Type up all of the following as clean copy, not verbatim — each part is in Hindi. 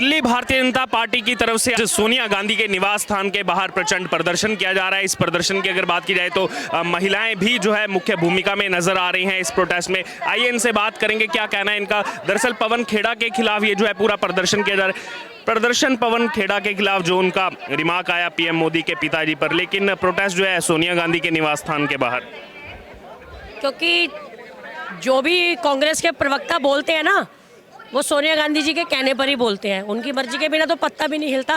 दिल्ली भारतीय जनता पार्टी की तरफ से सोनिया गांधी के निवास स्थान के बाहर प्रचंड प्रदर्शन किया जा रहा है। इस प्रदर्शन की अगर बात की जाए तो महिलाएं भी जो है मुख्य भूमिका में नजर आ रही हैं इस प्रोटेस्ट में। आइए इनसे बात करेंगे क्या कहना है इनका। दरअसल पवन खेड़ा के खिलाफ ये जो है पूरा प्रदर्शन किया जा रहा है। प्रदर्शन पवन खेड़ा के खिलाफ जो उनका रिमार्क आया पीएम मोदी के पिताजी पर, लेकिन प्रोटेस्ट जो है सोनिया गांधी के निवास स्थान के बाहर। क्योंकि जो भी कांग्रेस के प्रवक्ता बोलते हैं ना, वो सोनिया गांधी जी के कहने पर ही बोलते हैं। उनकी मर्जी के बिना तो पत्ता भी नहीं हिलता।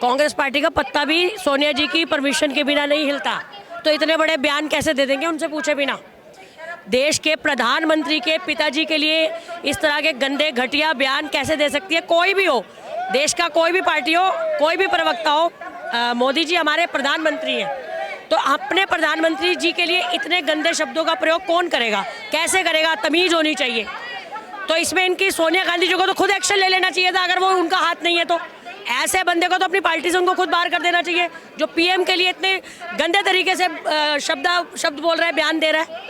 कांग्रेस पार्टी का पत्ता भी सोनिया जी की परमिशन के बिना नहीं हिलता। तो इतने बड़े बयान कैसे दे देंगे उनसे पूछे बिना। देश के प्रधानमंत्री के पिताजी के लिए इस तरह के गंदे घटिया बयान कैसे दे सकती है कोई भी हो, देश का कोई भी पार्टी हो, कोई भी प्रवक्ता हो। मोदी जी हमारे प्रधानमंत्री हैं, तो अपने प्रधानमंत्री जी के लिए इतने गंदे शब्दों का प्रयोग कौन करेगा, कैसे करेगा? तमीज होनी चाहिए। तो इसमें इनकी सोनिया गांधी जी को तो खुद एक्शन ले लेना चाहिए था। अगर वो उनका हाथ नहीं है तो ऐसे बंदे को तो अपनी पार्टी से उनको खुद बाहर कर देना चाहिए, जो पीएम के लिए इतने गंदे तरीके से शब्द बोल रहा है, बयान दे रहा है।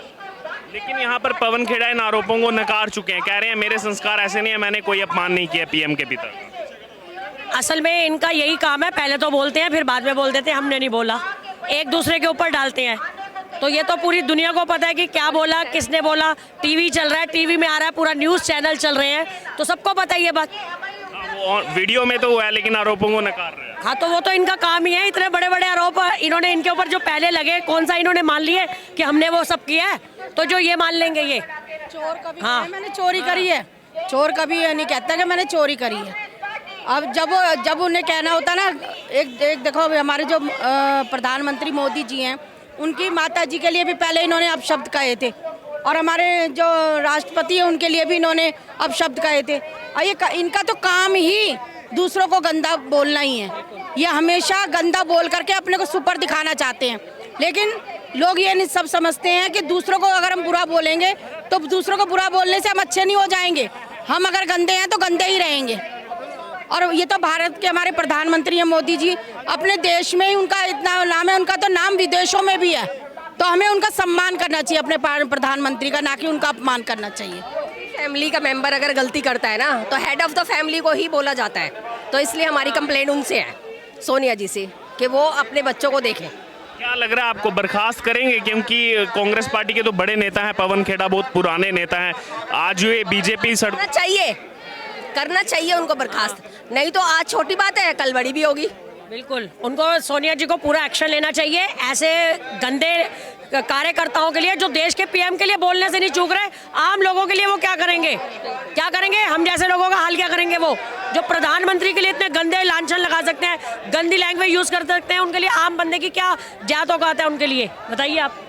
लेकिन यहाँ पर पवन खेड़ा इन आरोपों को नकार चुके हैं, कह रहे हैं मेरे संस्कार ऐसे नहीं है, मैंने कोई अपमान नहीं किया पीएम के पिता। असल में इनका यही काम है, पहले तो बोलते हैं फिर बाद में बोल देते हैं हमने नहीं बोला, एक दूसरे के ऊपर डालते हैं। तो ये तो पूरी दुनिया को पता है कि क्या बोला, किसने बोला। टीवी चल रहा है, टीवी में आ रहा है, पूरा न्यूज़ चैनल चल रहे हैं, तो सबको पता है ये बात। वो वीडियो में तो हुआ है लेकिन आरोपों को नकार रहे हैं। हाँ, तो वो तो इनका काम ही है। इतने बड़े बड़े आरोप इन्होंने इनके ऊपर जो पहले लगे, कौन सा इन्होंने मान लिए कि हमने वो सब किया है, तो जो ये मान लेंगे ये चोर कभी हाँ मैंने चोरी करी है। चोर कभी ये नहीं कहता कि मैंने चोरी करी है। अब जब उन्हें कहना होता ना, एक देखो हमारे जो प्रधानमंत्री मोदी जी हैं, उनकी माता जी के लिए भी पहले इन्होंने अपशब्द कहे थे, और हमारे जो राष्ट्रपति हैं उनके लिए भी इन्होंने अपशब्द कहे थे। और ये इनका तो काम ही दूसरों को गंदा बोलना ही है। ये हमेशा गंदा बोल करके अपने को सुपर दिखाना चाहते हैं, लेकिन लोग ये नहीं सब समझते हैं कि दूसरों को अगर हम बुरा बोलेंगे तो दूसरों को बुरा बोलने से हम अच्छे नहीं हो जाएंगे। हम अगर गंदे हैं तो गंदे ही रहेंगे। और ये तो भारत के हमारे प्रधानमंत्री हैं मोदी जी, अपने देश में ही उनका इतना नाम है, उनका तो नाम विदेशों में भी है। तो हमें उनका सम्मान करना चाहिए, अपने प्रधानमंत्री का, ना कि उनका अपमान करना चाहिए। फैमिली का मेंबर अगर गलती करता है ना, तो हेड ऑफ द फैमिली को ही बोला जाता है। तो इसलिए हमारी कंप्लेंट उनसे है, सोनिया जी से, कि वो अपने बच्चों को देखें। क्या लग रहा है आपको, बर्खास्त करेंगे? क्योंकि कांग्रेस पार्टी के तो बड़े नेता हैं, पवन खेड़ा बहुत पुराने नेता हैं, आज ये बीजेपी करना चाहिए उनको बर्खास्त, नहीं तो आज छोटी बात है, कल बड़ी भी होगी। बिल्कुल, उनको सोनिया जी को पूरा एक्शन लेना चाहिए ऐसे गंदे कार्यकर्ताओं के लिए जो देश के पीएम के लिए बोलने से नहीं चूक रहे। आम लोगों के लिए वो क्या करेंगे, हम जैसे लोगों का हाल क्या करेंगे? वो जो प्रधानमंत्री के लिए इतने गंदे लांछन लगा सकते हैं, गंदी लैंग्वेज यूज कर सकते हैं, उनके लिए आम बंदे की क्या जात औकात है उनके लिए, बताइए आप।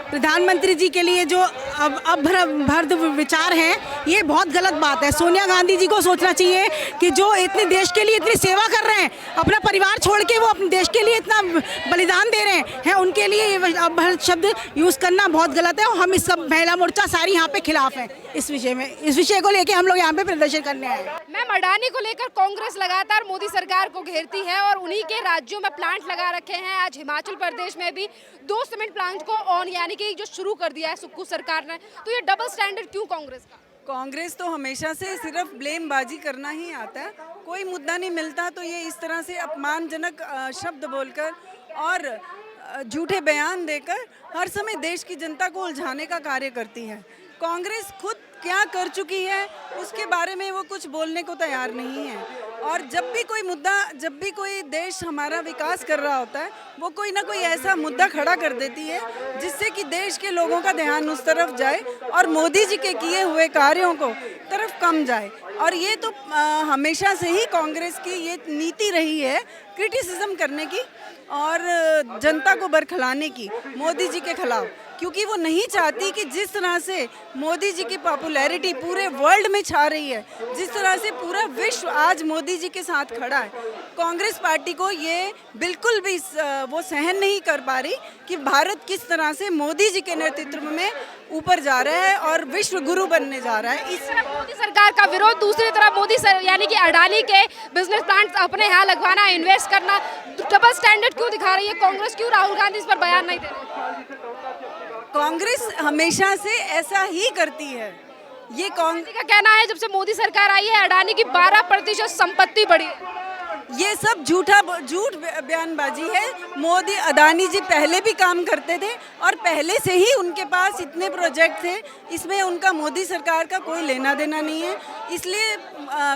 प्रधानमंत्री जी के लिए जो अभ्रभर्द विचार हैं, ये बहुत गलत बात है। सोनिया गांधी जी को सोचना चाहिए कि जो इतने देश के लिए इतनी सेवा कर रहे हैं, अपना परिवार छोड़ के वो अपने देश के लिए इतना बलिदान दे रहे हैं, उनके लिए अभ्रभर्द शब्द यूज़ करना बहुत गलत है। और हम इस सब महिला मोर्चा सारी यहाँ पे खिलाफ है। इस विषय को लेके हम लोग यहाँ पे प्रदर्शन करने आए। मैम, अडानी को लेकर कांग्रेस लगातार मोदी सरकार को घेरती है और उन्हीं के राज्यों में प्लांट लगा रखे हैं। आज हिमाचल प्रदेश में भी 2 सीमेंट प्लांट को ऑन यानी कि जो शुरू कर दिया है सुक्खू सरकार ने। तो ये डबल स्टैंडर्ड क्यों कांग्रेस का? कांग्रेस तो हमेशा से सिर्फ ब्लेमबाजी करना ही आता है। कोई मुद्दा नहीं मिलता तो ये इस तरह से अपमानजनक शब्द बोलकर और झूठे बयान देकर हर समय देश की जनता को उलझाने का कार्य करती है। कांग्रेस खुद क्या कर चुकी है उसके बारे में वो कुछ बोलने को तैयार नहीं है। और जब भी कोई मुद्दा, जब भी कोई देश हमारा विकास कर रहा होता है, वो कोई ना कोई ऐसा मुद्दा खड़ा कर देती है जिससे कि देश के लोगों का ध्यान उस तरफ जाए और मोदी जी के किए हुए कार्यों को तरफ कम जाए। और ये तो हमेशा से ही कांग्रेस की ये नीति रही है, क्रिटिसिज्म करने की और जनता को बरखलाने की मोदी जी के खिलाफ, क्योंकि वो नहीं चाहती कि जिस तरह से मोदी जी की पॉपुलैरिटी पूरे वर्ल्ड में छा रही है, जिस तरह से पूरा विश्व आज मोदी जी के साथ खड़ा है, कांग्रेस पार्टी को ये बिल्कुल भी वो सहन नहीं कर पा रही कि भारत किस तरह से मोदी जी के नेतृत्व में ऊपर जा रहा है और विश्व गुरु बनने जा रहा है। इस तरफ मोदी सरकार का विरोध, दूसरी तरफ यानी कि अडानी के बिजनेस प्लांट अपने यहाँ लगवाना, इन्वेस्ट करना, डबल स्टैंडर्ड क्यों दिखा रही है कांग्रेस? क्यों राहुल गांधी इस पर बयान नहीं दे रहे? कांग्रेस हमेशा से ऐसा ही करती है। ये का कहना है जब से मोदी सरकार आई है अडानी की 12% संपत्ति बढ़ी है। ये सब झूठ बयानबाजी है। मोदी अडानी जी पहले भी काम करते थे और पहले से ही उनके पास इतने प्रोजेक्ट थे, इसमें उनका मोदी सरकार का कोई लेना देना नहीं है। इसलिए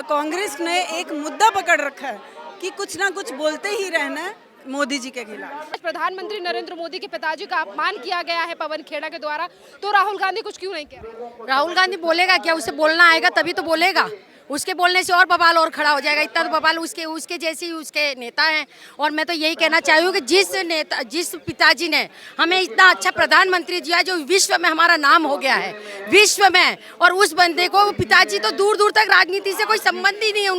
कांग्रेस ने एक मुद्दा पकड़ रखा है कि कुछ ना कुछ बोलते ही रहना है मोदी जी के खिलाफ। प्रधानमंत्री नरेंद्र मोदी के पिताजी का अपमान किया गया है पवन खेड़ा के द्वारा, तो राहुल गांधी कुछ क्यों नहीं कह रहे? राहुल गांधी बोलेगा क्या? उसे बोलना आएगा तभी तो बोलेगा। उसके बोलने से और बवाल और खड़ा हो जाएगा। इतना तो बवाल उसके जैसे उसके नेता हैं। और मैं तो यही कहना चाहती हूँ कि जिस पिताजी ने हमें इतना अच्छा प्रधानमंत्री दिया जो विश्व में हमारा नाम हो गया है, विश्व में, और उस बंदे को पिताजी तो दूर दूर तक राजनीति से कोई संबंध ही नहीं है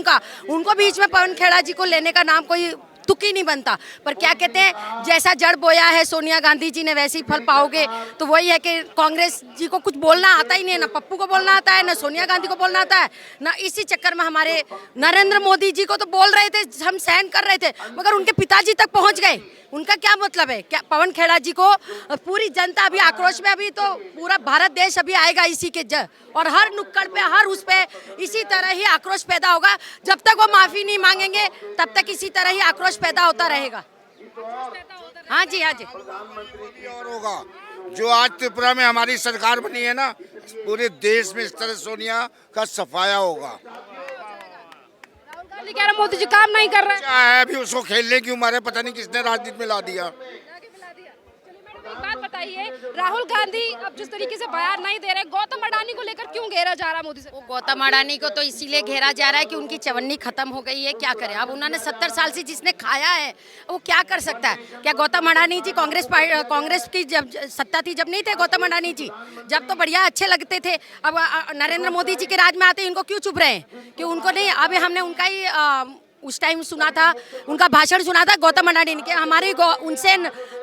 उनको बीच में पवन खेड़ा जी को लेने का नाम कोई तुक ही नहीं बनता। पर क्या कहते हैं, जैसा जड़ बोया है सोनिया गांधी जी ने वैसे ही फल पाओगे। तो वही है कि कांग्रेस जी को कुछ बोलना आता ही नहीं है, ना पप्पू को बोलना आता है, ना सोनिया गांधी को बोलना आता है, ना इसी चक्कर में हमारे नरेंद्र मोदी जी को तो बोल रहे थे, हम सहन कर रहे थे, मगर उनके पिताजी तक पहुंच गए। उनका क्या मतलब है? क्या पवन खेड़ा जी को पूरी जनता अभी आक्रोश में, अभी तो पूरा भारत देश अभी आएगा इसी के और हर नुक्कड़ पे, हर उस पे इसी तरह ही आक्रोश पैदा होगा। जब तक वो माफी नहीं मांगेंगे तब तक इसी तरह ही आक्रोश पैदा होता रहेगा। हाँ जी, हाँ जी। प्रधानमंत्री और होगा जो आज त्रिपुरा में हमारी सरकार बनी है ना, पूरे देश में इस तरह सोनिया का सफाया होगा। कह रहा मोदी जी काम नहीं कर रहे हैं। क्या है, अभी उसको खेलने की उम्र है, पता नहीं किसने राजनीति में ला दिया। एक बात बताइए, राहुल गांधी अब जिस तरीके से बयान नहीं दे रहे, गौतम अडानी को लेकर क्यों घेरा जा रहा मोदी से? वो गौतम अडानी को तो इसीलिए घेरा जा रहा है कि उनकी चवन्नी खत्म हो गई है। क्या करें अब? उन्होंने 70 साल से जिसने खाया है वो क्या कर सकता है? क्या गौतम अडानी जी कांग्रेस की जब सत्ता थी, जब नहीं थे गौतम अडानी जी, जब तो बढ़िया अच्छे लगते थे। अब नरेंद्र मोदी जी के राज में आते इनको क्यों चुप रहे हैं कि उनको नहीं? अभी हमने उनका ही उस टाइम सुना था, उनका भाषण सुना था गौतम अडानी के। हमारी उनसे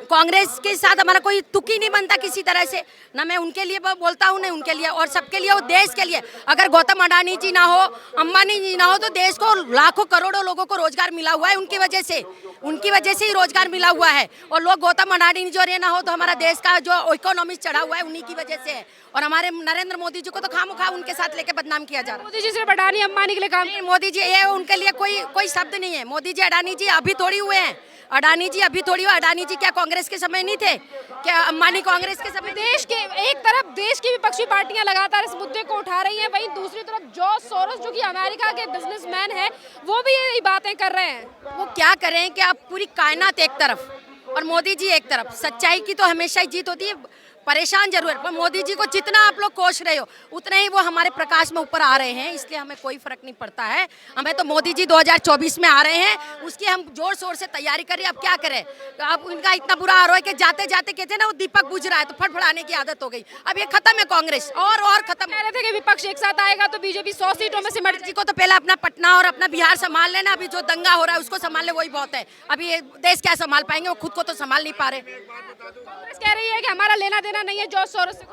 कांग्रेस के साथ हमारा कोई तुक ही नहीं बनता किसी तरह से। ना मैं उनके लिए बोलता हूँ, नहीं उनके लिए, और सबके लिए, वो देश के लिए। अगर गौतम अडानी जी ना हो, अंबानी जी ना हो, तो देश को लाखों करोड़ों लोगों को रोजगार मिला हुआ है उनकी वजह से ही रोजगार मिला हुआ है। और लोग गौतम अडानी जी और ना हो तो हमारा देश का जो इकोनॉमी चढ़ा हुआ है उन्हीं की वजह से है। और हमारे नरेंद्र मोदी जी को तो खामोखा उनके साथ लेके बदनाम किया जा रहा है। मोदी जी सिर्फ अडानी अंबानी के लिए काम नहीं, मोदी जी ये उनके लिए कोई शब्द नहीं है। मोदी जी अडानी जी अभी थोड़ी हुए हैं, अडानी जी अभी थोड़ी हुए। अडानी जी क्या कांग्रेस के समय नहीं थे? क्या अंबानी कांग्रेस के समय? देश के एक तरफ देश की विपक्षी पार्टियां लगातार इस मुद्दे को उठा रही हैं, वहीं दूसरी तरफ जॉर्ज सोरोस जो कि अमेरिका के बिजनेसमैन हैं, वो भी यही बातें कर रहे हैं। वो क्या करें कि अब पूरी कायनात एक तरफ और मोदी जी एक तरफ। सच्चाई की तो हमेशा ही जीत होती है। परेशान जरूर है, पर मोदी जी को जितना आप लोग कोस रहे हो उतने ही वो हमारे प्रकाश में ऊपर आ रहे हैं, इसलिए हमें कोई फर्क नहीं पड़ता है। हमें तो मोदी जी 2024 में आ रहे हैं, उसकी हम जोर शोर से तैयारी करें। अब क्या करें? अब उनका इतना बुरा हाल है कि जाते जाते कहते हैं ना, वो दीपक बुझ रहा है तो फटफड़ाने की आदत हो गई। अब ये खत्म है कांग्रेस, और खत्म। कह रहे थे कि विपक्ष एक साथ आएगा तो बीजेपी 100 सीटों में सिमट जी को तो पहले अपना पटना और अपना बिहार संभाल लेना। अभी जो दंगा हो रहा है उसको संभाल ले, वही बहुत है। अभी ये देश क्या संभाल पाएंगे? वो खुद को तो संभाल नहीं पा रहे। कांग्रेस कह रही है कि हमारा लेना देना नहीं है जॉर्ज सोरोस से।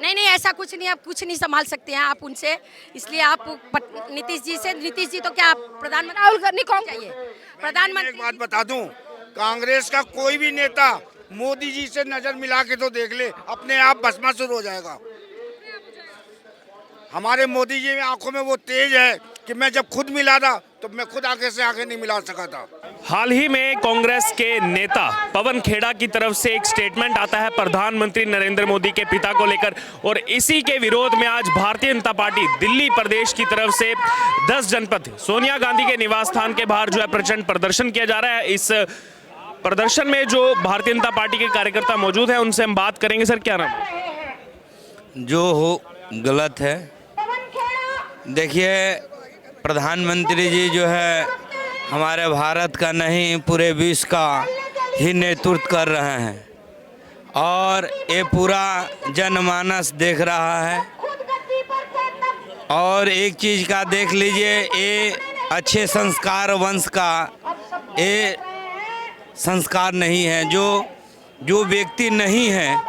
नहीं, ऐसा कुछ नहीं, आप कुछ नहीं संभाल सकते हैं आप उनसे। इसलिए आप नीतीश जी से, नीतीश जी तो क्या आप प्रधानमंत्री राहुल गांधी कौन चाहिए? प्रधानमंत्री। एक बात बता दूं, कांग्रेस का कोई भी नेता मोदी जी से नजर मिला के तो देख ले, अपने आप भस्मासुर हो जाएगा। हमारे मोदी जी में आंखों में वो तेज है कि मैं जब खुद मिला था तो मैं खुद आगे से आगे नहीं मिला सका था। हाल ही में कांग्रेस के नेता पवन खेड़ा की तरफ से एक स्टेटमेंट आता है प्रधानमंत्री नरेंद्र मोदी के पिता को लेकर, और इसी के विरोध में आज भारतीय जनता पार्टी दिल्ली प्रदेश की तरफ से 10 जनपद सोनिया गांधी के निवास स्थान के बाहर जो है प्रचंड प्रदर्शन किया जा रहा है। इस प्रदर्शन में जो भारतीय जनता पार्टी के कार्यकर्ता मौजूद हैं उनसे हम बात करेंगे। सर क्या नाम है? जो हो गलत है। देखिए, प्रधानमंत्री जी जो है हमारे भारत का नहीं पूरे विश्व का ही नेतृत्व कर रहे हैं, और ये पूरा जनमानस देख रहा है। और एक चीज़ का देख लीजिए, ये अच्छे संस्कार वंश का ये संस्कार नहीं है। जो व्यक्ति नहीं है,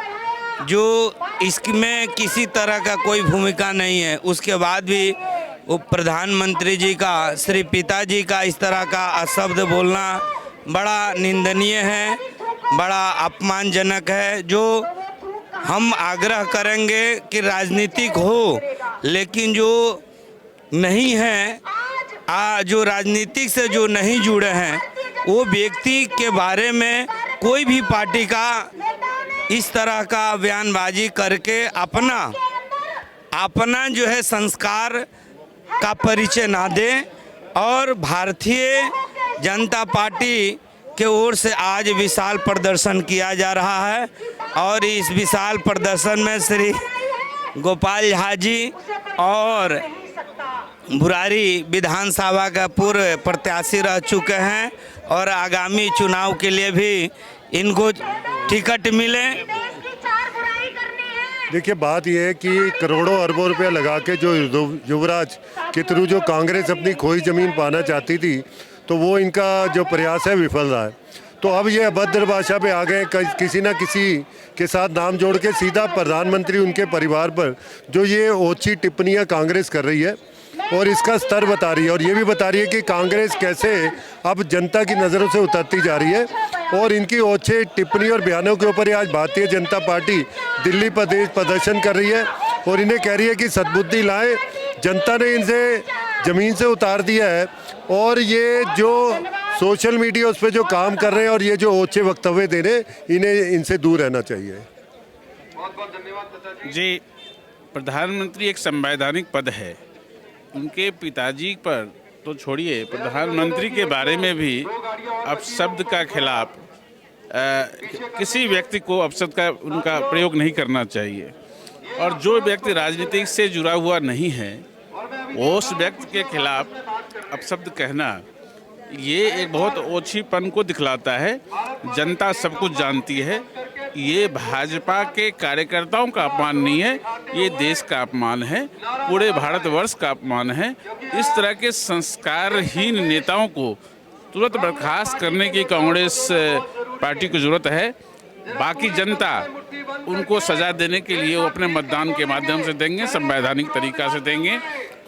जो इसमें किसी तरह का कोई भूमिका नहीं है, उसके बाद भी वो प्रधानमंत्री जी का, श्री पिताजी का इस तरह का अशब्द बोलना बड़ा निंदनीय है, बड़ा अपमानजनक है। जो हम आग्रह करेंगे कि राजनीतिक हो लेकिन जो नहीं हैं, जो राजनीतिक से जो नहीं जुड़े हैं, वो व्यक्ति के बारे में कोई भी पार्टी का इस तरह का बयानबाजी करके अपना जो है संस्कार का परिचय ना दें। और भारतीय जनता पार्टी के ओर से आज विशाल प्रदर्शन किया जा रहा है और इस विशाल प्रदर्शन में श्री गोपाल झा जी और बुरारी विधानसभा का पूर्व प्रत्याशी रह चुके हैं और आगामी चुनाव के लिए भी इनको टिकट मिले। देखिए, बात यह है कि करोड़ों अरबों रुपए लगा के जो युवराज के थ्रू जो कांग्रेस अपनी खोई ज़मीन पाना चाहती थी, तो वो इनका जो प्रयास है विफल रहा है। तो अब ये अभद्र भाषा पे आ गए, किसी न किसी के साथ नाम जोड़ के सीधा प्रधानमंत्री उनके परिवार पर जो ये ओछी टिप्पणियां कांग्रेस कर रही है और इसका स्तर बता रही है, और ये भी बता रही है कि कांग्रेस कैसे अब जनता की नज़रों से उतरती जा रही है। और इनकी ओछे टिप्पणी और बयानों के ऊपर आज भारतीय जनता पार्टी दिल्ली प्रदेश प्रदर्शन कर रही है और इन्हें कह रही है कि सद्बुद्धि लाएं। जनता ने इनसे ज़मीन से उतार दिया है और ये जो सोशल मीडिया उस पर जो काम कर रहे हैं और ये जो ओछे वक्तव्य दे रहे हैं, इन्हें इनसे दूर रहना चाहिए। जी, प्रधानमंत्री एक संवैधानिक पद है। उनके पिताजी पर तो छोड़िए, प्रधानमंत्री के बारे में भी अपशब्द का खिलाफ किसी व्यक्ति को अपशब्द का उनका प्रयोग नहीं करना चाहिए। और जो व्यक्ति राजनीति से जुड़ा हुआ नहीं है, उस व्यक्ति के खिलाफ अपशब्द कहना ये एक बहुत ओछीपन को दिखलाता है। जनता सब कुछ जानती है। ये भाजपा के कार्यकर्ताओं का अपमान नहीं है, ये देश का अपमान है, पूरे भारतवर्ष का अपमान है। इस तरह के संस्कारहीन नेताओं को तुरंत बर्खास्त करने की कांग्रेस पार्टी को ज़रूरत है। बाकी जनता उनको सज़ा देने के लिए वो अपने मतदान के माध्यम से देंगे, संवैधानिक तरीका से देंगे।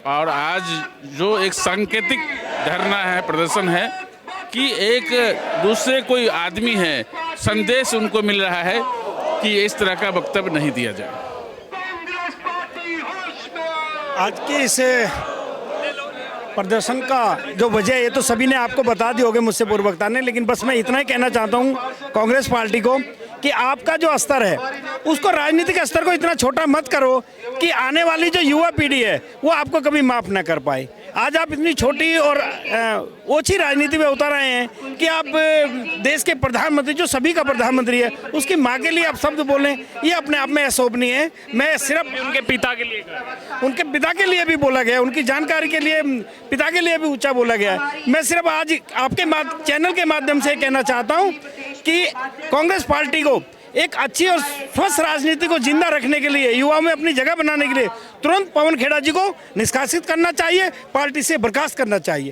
और आज जो एक सांकेतिक धरना है, प्रदर्शन है कि एक दूसरे कोई आदमी है, संदेश उनको मिल रहा है कि इस तरह का वक्तव्य नहीं दिया जाए। आज के इस प्रदर्शन का जो वजह है, ये तो सभी ने आपको बता दी होगी मुझसे पूर्ववक्ता ने, लेकिन बस मैं इतना ही कहना चाहता हूँ कांग्रेस पार्टी को कि आपका जो स्तर है उसको, राजनीतिक स्तर को इतना छोटा मत करो कि आने वाली जो युवा पीढ़ी है वो आपको कभी माफ़ ना कर पाए। आज आप इतनी छोटी और ओछी राजनीति में उतर आए हैं कि आप देश के प्रधानमंत्री, जो सभी का प्रधानमंत्री है, उसकी माँ के लिए आप शब्द बोलें, ये अपने आप में अशोभनीय है। मैं सिर्फ उनके पिता के लिए, उनके पिता के लिए भी बोला गया, उनकी जानकारी के लिए पिता के लिए भी ऊंचा बोला गया। मैं सिर्फ आज आपके चैनल के माध्यम से कहना चाहता हूँ कि कांग्रेस पार्टी को एक अच्छी और स्वस्थ राजनीति को जिंदा रखने के लिए, युवाओं में अपनी जगह बनाने के लिए तुरंत पवन खेड़ा जी को निष्कासित करना चाहिए, पार्टी से बर्खास्त करना चाहिए।